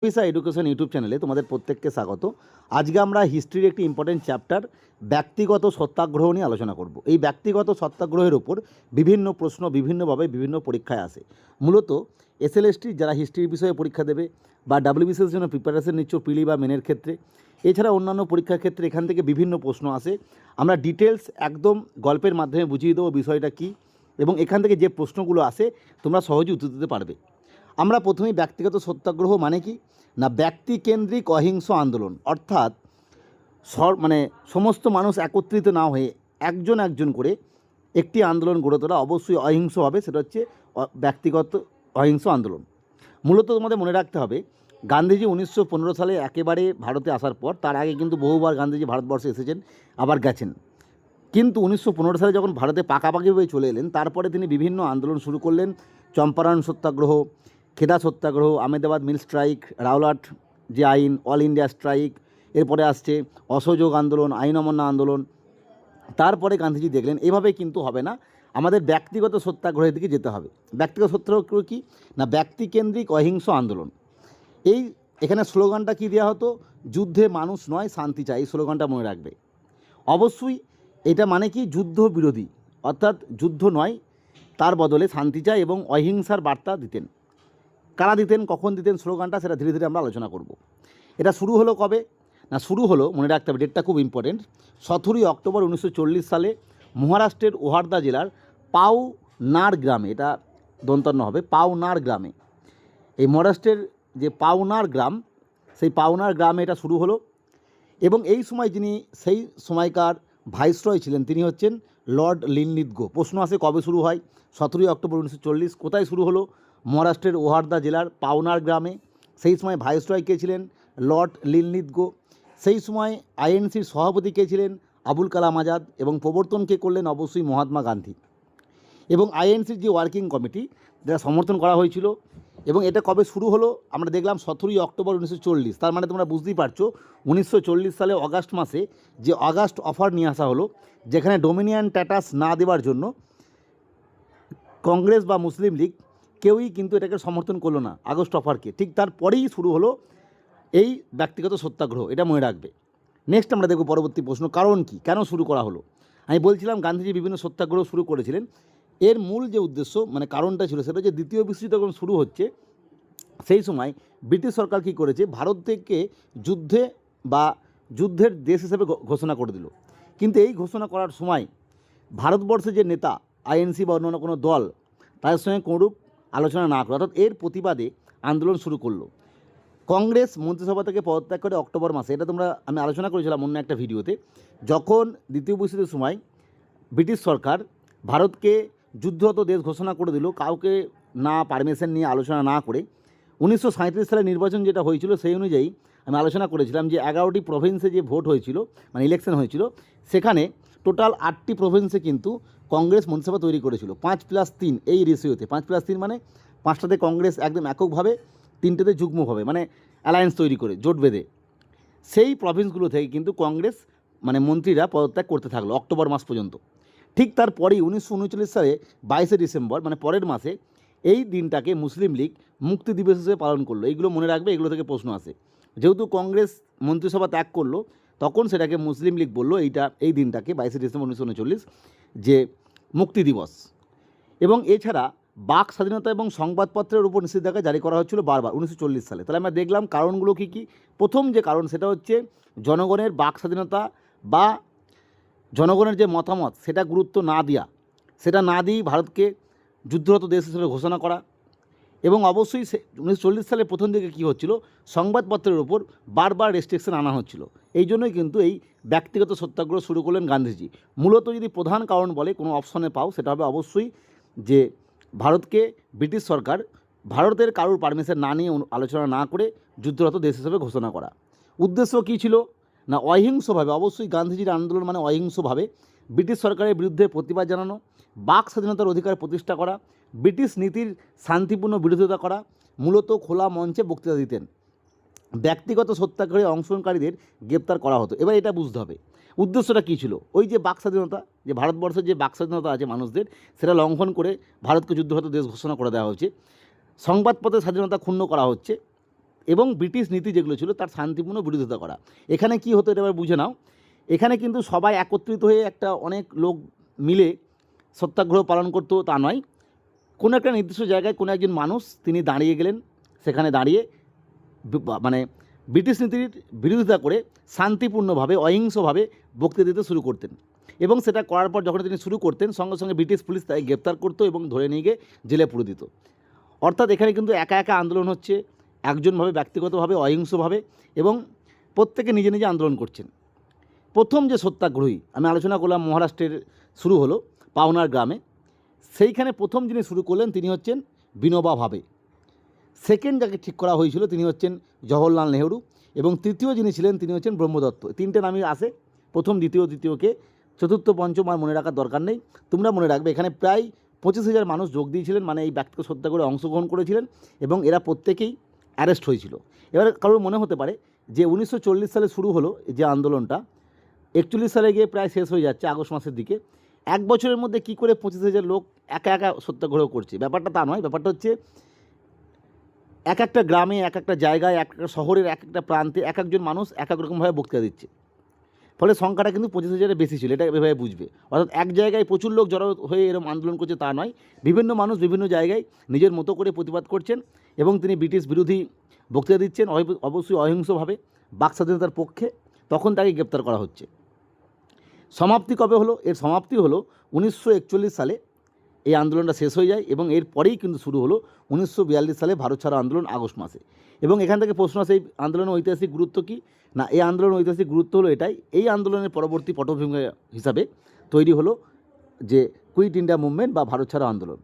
Visa education YouTube চ্যানেলে তোমাদের প্রত্যেককে স্বাগত। আজকে আমরা হিস্ট্রির একটি ইম্পর্টেন্ট চ্যাপ্টার ব্যক্তিগত সত্যাগ্রহ নিয়ে আলোচনা করব। এই ব্যক্তিগত সত্যাগ্রহের ওপর বিভিন্ন প্রশ্ন বিভিন্নভাবে বিভিন্ন পরীক্ষায় আসে। মূলত এসএলএসটি যারা হিস্ট্রির বিষয়ে পরীক্ষা দেবে বা ডাব্লিউবিসিএস জন্য প্রিপারেশন নিচ্ছ প্রিলি বা মেনের ক্ষেত্রে, এছাড়া অন্যান্য পরীক্ষার ক্ষেত্রে এখান থেকে বিভিন্ন প্রশ্ন আসে। আমরা ডিটেলস একদম গল্পের মাধ্যমে বুঝিয়ে দেবো বিষয়টা কী, এবং এখান থেকে যে প্রশ্নগুলো আসে তোমরা সহজে উত্তর দিতে পারবে। আমরা প্রথমেই ব্যক্তিগত সত্যাগ্রহ মানে কি না, ব্যক্তিকেন্দ্রিক অহিংস আন্দোলন, অর্থাৎ সমস্ত মানুষ একত্রিত না হয়ে একজন একজন করে একটি আন্দোলন গড়ে তোলা, অবশ্যই অহিংস হবে, সেটা হচ্ছে ব্যক্তিগত অহিংস আন্দোলন। মূলত তোমাদের মনে রাখতে হবে, গান্ধীজি 1915 সালে একেবারে ভারতে আসার পর, তার আগে কিন্তু বহুবার গান্ধীজি ভারতবর্ষে এসেছেন, আবার গেছেন, কিন্তু 1915 সালে যখন ভারতে পাকাপাকিভাবে চলে এলেন, তারপরে তিনি বিভিন্ন আন্দোলন শুরু করলেন। চম্পারণ সত্যাগ্রহ, খেদা সত্যাগ্রহ, আহমেদাবাদ মিল স্ট্রাইক, রাওলাট যে আইন, অল ইন্ডিয়া স্ট্রাইক, এরপরে আসছে অসহযোগ আন্দোলন, আইন অমান্য আন্দোলন। তারপরে গান্ধীজি দেখলেন এভাবে কিন্তু হবে না, আমাদের ব্যক্তিগত সত্যাগ্রহের দিকে যেতে হবে। ব্যক্তিগত সত্যাগ্রহ কী না, ব্যক্তিকেন্দ্রিক অহিংস আন্দোলন। এখানে স্লোগানটা কী দেওয়া হতো, যুদ্ধে মানুষ নয় শান্তি চাই, এই স্লোগানটা মনে রাখবে। অবশ্যই এটা মানে কি, যুদ্ধ বিরোধী, অর্থাৎ যুদ্ধ নয়, তার বদলে শান্তি চাই এবং অহিংসার বার্তা দিতেন। কারা দিতেন, কখন দিতেন স্লোগানটা, সেটা ধীরে ধীরে আমরা আলোচনা করব। এটা শুরু হলো কবে না, শুরু হলো, মনে রাখতে হবে ডেটটা খুব ইম্পর্টেন্ট, 17 অক্টোবর 1940 সালে মহারাষ্ট্রের ওয়ার্ধা জেলার পাওনার গ্রামে, এটা দন্তন্য হবে, পাওনার গ্রামে। এই মহারাষ্ট্রের যে পাওনার গ্রাম, সেই পাওনার গ্রামে এটা শুরু হলো। এবং এই সময় যিনি সেই সময়কার ভাইসরয় ছিলেন, তিনি হচ্ছেন লর্ড লিনলিথগো। প্রশ্ন আসে কবে শুরু হয়, 17 অক্টোবর 1940। কোথায় শুরু হলো, মহারাষ্ট্রের ওয়ার্ধা জেলার পাওনার গ্রামে। সেই সময় ভাইসরয় কে ছিলেন, লর্ড লিনলিথগো। সেই সময় আইএনসির সভাপতি কে ছিলেন, আবুল কালাম আজাদ, এবং প্রবর্তন কে করলেন, অবশ্যই মহাত্মা গান্ধী। এবং আইএনসির যে ওয়ার্কিং কমিটি, যারা সমর্থন করা হয়েছিল। এবং এটা কবে শুরু হলো আমরা দেখলাম, 17 অক্টোবর 1940। তার মানে তোমরা বুঝতেই পারছো 1940 সালে অগাস্ট মাসে যে অগাস্ট অফার নিয়ে আসা হলো, যেখানে ডোমিনিয়ন স্ট্যাটাস না দেওয়ার জন্য কংগ্রেস বা মুসলিম লীগ কেউই কিন্তু এটাকে সমর্থন করলো না, আগস্ট অফারকে। ঠিক তারপরেই শুরু হলো এই ব্যক্তিগত সত্যাগ্রহ, এটা মনে রাখবে। নেক্সট আমরা দেখব পরবর্তী প্রশ্ন, কারণ কি, কেন শুরু করা হলো। আমি বলছিলাম গান্ধীজি বিভিন্ন সত্যাগ্রহ শুরু করেছিলেন। এর মূল যে উদ্দেশ্য, মানে কারণটা ছিল, সেটা হচ্ছে দ্বিতীয় বিশ্বযুদ্ধ যখন শুরু হচ্ছে, সেই সময় ব্রিটিশ সরকার কী করেছে, ভারত থেকে যুদ্ধের দেশ হিসেবে ঘোষণা করে দিল। কিন্তু এই ঘোষণা করার সময় ভারতবর্ষের যে নেতা, আইএনসি বা অন্যান্য কোনো দল, তাদের সঙ্গে কোনরূপ আলোচনা না করে, অর্থাৎ এর প্রতিবাদে আন্দোলন শুরু করলো। কংগ্রেস মন্ত্রিসভা থেকে পদত্যাগ করে অক্টোবর মাসে, এটা আমি আলোচনা করেছিলাম অন্য একটা ভিডিওতে, যখন দ্বিতীয় বিশ্বযুদ্ধের সময় ব্রিটিশ সরকার ভারতকে যুদ্ধরত দেশ ঘোষণা করে দিল, কাউকে না পারমিশন নিয়ে, আলোচনা না করে। 1937 সালে নির্বাচন যেটা হয়েছিল, সেই অনুযায়ী আমি আলোচনা করেছিলাম যে 11টি প্রভিন্সে যে ভোট হয়েছিল, মানে ইলেকশন হয়েছিল, সেখানে টোটাল 8টি প্রভিন্সে কিন্তু কংগ্রেস মন্ত্রিসভা তৈরি করেছিল 5+3 এই রেশিওতে। 5+3 মানে 5টাতে কংগ্রেস একদম এককভাবে, 3টেতে যুগ্মভাবে, মানে অ্যালায়েন্স তৈরি করে, জোট বেঁধে। সেই প্রভিন্সগুলো থেকে কিন্তু কংগ্রেস মন্ত্রীরা পদত্যাগ করতে থাকলো অক্টোবর মাস পর্যন্ত। ঠিক তারপরেই 1939 সালে 22শে ডিসেম্বর, মানে পরের মাসে, এই দিনটাকে মুসলিম লীগ মুক্তি দিবস হিসেবে পালন করলো। এইগুলো মনে রাখবে, এগুলো থেকে প্রশ্ন আসে। যেহেতু কংগ্রেস মন্ত্রিসভা ত্যাগ করলো, তখন সেটাকে মুসলিম লীগ বললো এই দিনটাকে 22শে ডিসেম্বর 1939 যে মুক্তি দিবস। এবং এছাড়া বাক স্বাধীনতা এবং সংবাদপত্রের উপর নিষেধাজ্ঞা জারি করা হচ্ছিল বারবার 1940 সালে। তাহলে আমরা দেখলাম কারণগুলো কী কী। প্রথম যে কারণ, সেটা হচ্ছে জনগণের বাক স্বাধীনতা বা জনগণের যে মতামত, সেটা গুরুত্ব না দেওয়া, সেটা না দিয়েই ভারতকে যুদ্ধরত দেশ হিসেবে ঘোষণা করা। এবং অবশ্যই 1940 সালের প্রথম দিকে কী হচ্ছিল, সংবাদপত্রের উপর বারবার রেস্ট্রিকশন আনা হচ্ছিল। এই জন্যই কিন্তু এই ব্যক্তিগত সত্যাগ্রহ শুরু করলেন গান্ধীজি। মূলত যদি প্রধান কারণ বলে কোনো অপশনে পাও, সেটা হবে অবশ্যই যে ভারতকে ব্রিটিশ সরকার ভারতের কারোর পারমিশন না নিয়ে, আলোচনা না করে যুদ্ধরত দেশ হিসেবে ঘোষণা করা। উদ্দেশ্য কী ছিল না, অহিংসভাবে, অবশ্যই গান্ধীজির আন্দোলন মানে অহিংসভাবে ব্রিটিশ সরকারের বিরুদ্ধে প্রতিবাদ জানানো, বাক স্বাধীনতার অধিকার প্রতিষ্ঠা করা, ব্রিটিশ নীতির শান্তিপূর্ণ বিরোধিতা করা। মূলত খোলা মঞ্চে বক্তৃতা দিতেন। ব্যক্তিগত সত্যাগ্রহে অংশগ্রহণকারীদের গ্রেপ্তার করা হতো। এবার এটা বুঝতে হবে উদ্দেশ্যটা কী ছিল। ওই যে বাক স্বাধীনতা, যে ভারতবর্ষের যে বাক স্বাধীনতা আছে মানুষদের, সেটা লঙ্ঘন করে ভারতকে যুদ্ধরত দেশ ঘোষণা করে দেওয়া হচ্ছে। সংবাদপত্রের স্বাধীনতা ক্ষুণ্ণ করা হচ্ছে। এবং ব্রিটিশ নীতি যেগুলো ছিল তার শান্তিপূর্ণ বিরোধিতা করা। এখানে কি হতো এটা এবার বুঝে নাও। এখানে কিন্তু সবাই একত্রিত হয়ে একটা অনেক লোক মিলে সত্যাগ্রহ পালন করতো তা নয়। কোনো একটা নির্দিষ্ট জায়গায় কোনো একজন মানুষ তিনি দাঁড়িয়ে গেলেন, সেখানে দাঁড়িয়ে মানে ব্রিটিশ নীতির বিরোধিতা করে শান্তিপূর্ণভাবে অহিংসভাবে বক্তৃতা দিতে শুরু করতেন। এবং সেটা করার পর যখন তিনি শুরু করতেন সঙ্গে সঙ্গে ব্রিটিশ পুলিশ তাকে গ্রেপ্তার করতো এবং ধরে নিয়ে গিয়ে জেলে পুরে দিত। অর্থাৎ এখানে কিন্তু একা একা আন্দোলন হচ্ছে, একজনভাবে ব্যক্তিগতভাবে অহিংসভাবে, এবং প্রত্যেকে নিজে নিজে আন্দোলন করছেন। প্রথম যে সত্যাগ্রহী আমি আলোচনা করলাম মহারাষ্ট্রের শুরু হলো পাওনার গ্রামে, সেইখানে প্রথম যিনি শুরু করলেন তিনি হচ্ছেন বিনোবা ভাবে। সেকেন্ড যাকে ঠিক করা হয়েছিল তিনি হচ্ছেন জওহরলাল নেহরু, এবং তৃতীয় যিনি ছিলেন তিনি হচ্ছেন ব্রহ্মদত্ত। তিনটে নামই আসে, প্রথম দ্বিতীয় তৃতীয়কে, চতুর্থ পঞ্চম আর মনে রাখার দরকার নেই। তোমরা মনে রাখবে এখানে প্রায় 25,000 মানুষ যোগ দিয়েছিলেন, মানে এই ব্যক্তিগত সত্যাগ্রহে অংশগ্রহণ করেছিলেন, এবং এরা প্রত্যেকেই অ্যারেস্ট হয়েছিল। এবার কারোর মনে হতে পারে যে 1940 সালে শুরু হলো যে আন্দোলনটা, 41 সালে গিয়ে প্রায় শেষ হয়ে যাচ্ছে আগস্ট মাসের দিকে, এক বছরের মধ্যে কী করে 25,000 লোক একা একা সত্যাগ্রহ করছে। ব্যাপারটা তা নয়, ব্যাপারটা হচ্ছে এক একটা গ্রামে, এক একটা জায়গায়, এক একটা শহরের এক একটা প্রান্তে এক একজন মানুষ এক এক রকমভাবে বক্তৃতা দিচ্ছে, ফলে সংখ্যাটা কিন্তু 25,000-এর বেশি ছিল। এটা এভাবে বুঝবে। অর্থাৎ এক জায়গায় প্রচুর লোক জড়ো হয়ে এরকম আন্দোলন করছে তা নয়, বিভিন্ন মানুষ বিভিন্ন জায়গায় নিজের মতো করে প্রতিবাদ করছেন, এবং তিনি ব্রিটিশ বিরোধী বক্তৃতা দিচ্ছেন, অবশ্যই অহিংসভাবে, বাক স্বাধীনতার পক্ষে। তখন তাকে গ্রেপ্তার করা হচ্ছে। সমাপ্তি কবে হলো? এর সমাপ্তি হলো 1941 সালে। এই আন্দোলনটা শেষ হয়ে যায়, এবং এর পরেই কিন্তু শুরু হলো 1942 সালে ভারত ছাড়ো আন্দোলন আগস্ট মাসে। এবং এখান থেকে প্রশ্ন আসে, এই আন্দোলনের ঐতিহাসিক গুরুত্ব কী? না, এই আন্দোলনের ঐতিহাসিক গুরুত্ব হলো এটাই, এই আন্দোলনের পরবর্তী পটভূমি হিসাবে তৈরি হলো যে কুইট ইন্ডিয়া মুভমেন্ট বা ভারত ছাড়ো আন্দোলন।